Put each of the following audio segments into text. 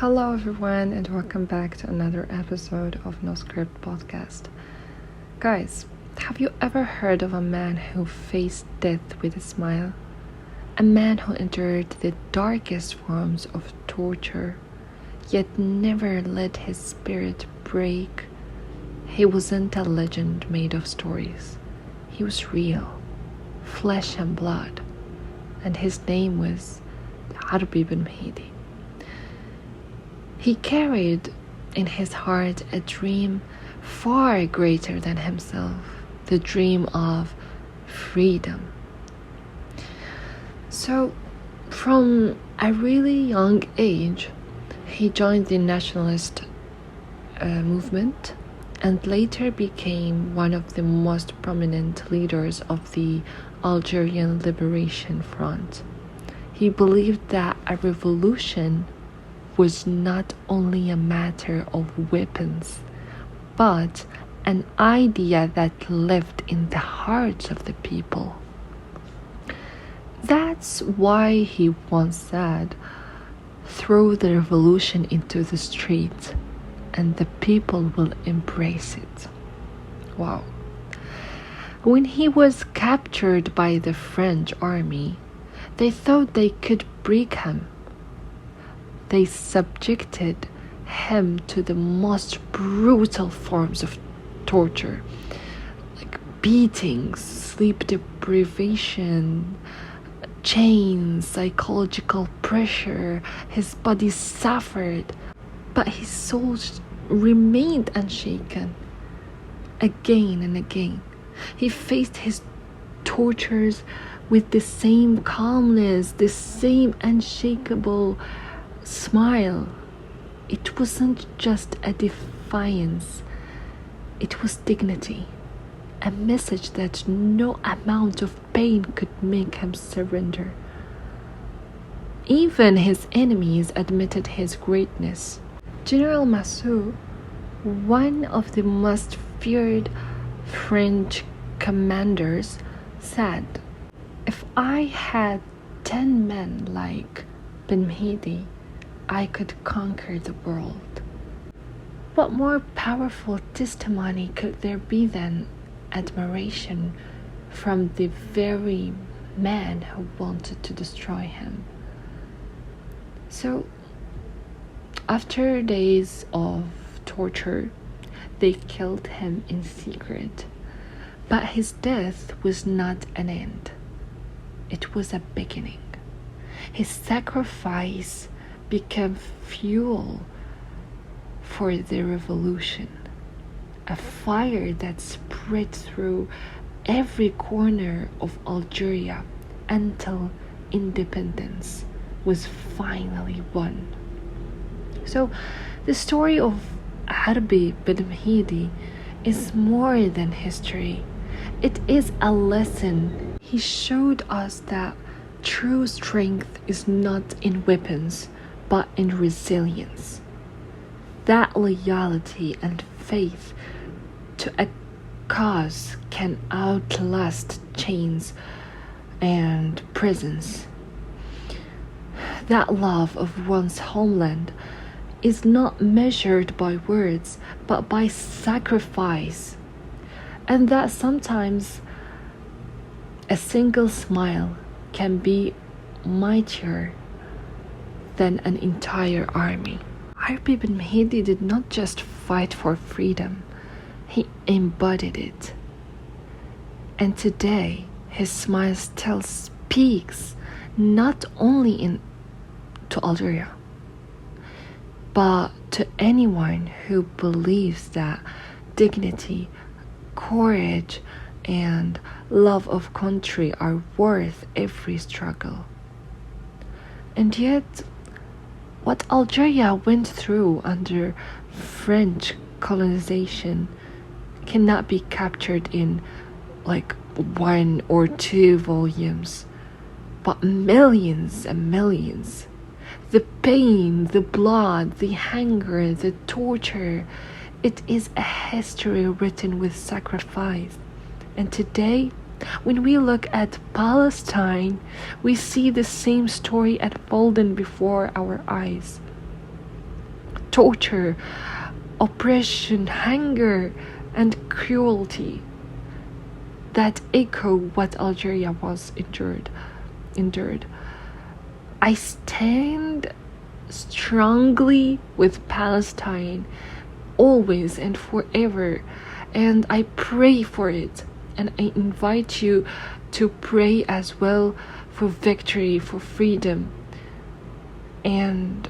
Hello, everyone, and welcome back to another episode of No Script Podcast. Guys, have you ever heard of a man who faced death with a smile? A man who endured the darkest forms of torture, yet never let his spirit break. He wasn't a legend made of stories. He was real, flesh and blood, and his name was Larbi Ben M'hidi. He carried in his heart a dream far greater than himself, the dream of freedom. So, from a really young age, he joined the nationalist movement and later became one of the most prominent leaders of the Algerian Liberation Front. He believed that a revolution was not only a matter of weapons, but an idea that lived in the hearts of the people. That's why he once said, "Throw the revolution into the streets, and the people will embrace it." Wow. When he was captured by the French army, they thought they could break him. They subjected him to the most brutal forms of torture, like beatings, sleep deprivation, chains, psychological pressure. His body suffered, but his soul remained unshaken. Again and again, he faced his tortures with the same calmness, the same unshakable smile. It wasn't just a defiance, it was dignity, a message that no amount of pain could make him surrender. Even his enemies admitted his greatness. General Massu, one of the most feared French commanders, said, "If I had 10 men like Ben M'hidi, I could conquer the world." What more powerful testimony could there be than admiration from the very man who wanted to destroy him? So, after days of torture, they killed him in secret. But his death was not an end. It was a beginning. His sacrifice became fuel for the revolution, a fire that spread through every corner of Algeria until independence was finally won. So the story of Larbi Ben M'hidi is more than history. It is a lesson. He showed us that true strength is not in weapons, but in resilience. That loyalty and faith to a cause can outlast chains and prisons. That love of one's homeland is not measured by words, but by sacrifice. And that sometimes a single smile can be mightier than an entire army. Larbi Ben M'hidi did not just fight for freedom, he embodied it. And today, his smile still speaks not only to Algeria, but to anyone who believes that dignity, courage, and love of country are worth every struggle. And yet, what Algeria went through under French colonization cannot be captured in like 1 or 2 volumes, but millions and millions. The pain, the blood, the hunger, the torture, it is a history written with sacrifice. And today, when we look at Palestine, we see the same story unfolding before our eyes. torture, oppression, hunger, and cruelty that echo what Algeria was endured. I stand strongly with Palestine, always and forever, and I pray for it. And I invite you to pray as well for victory, for freedom, and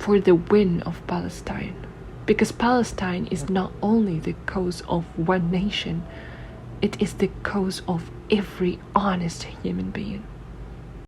for the win of Palestine. Because Palestine is not only the cause of one nation, it is the cause of every honest human being.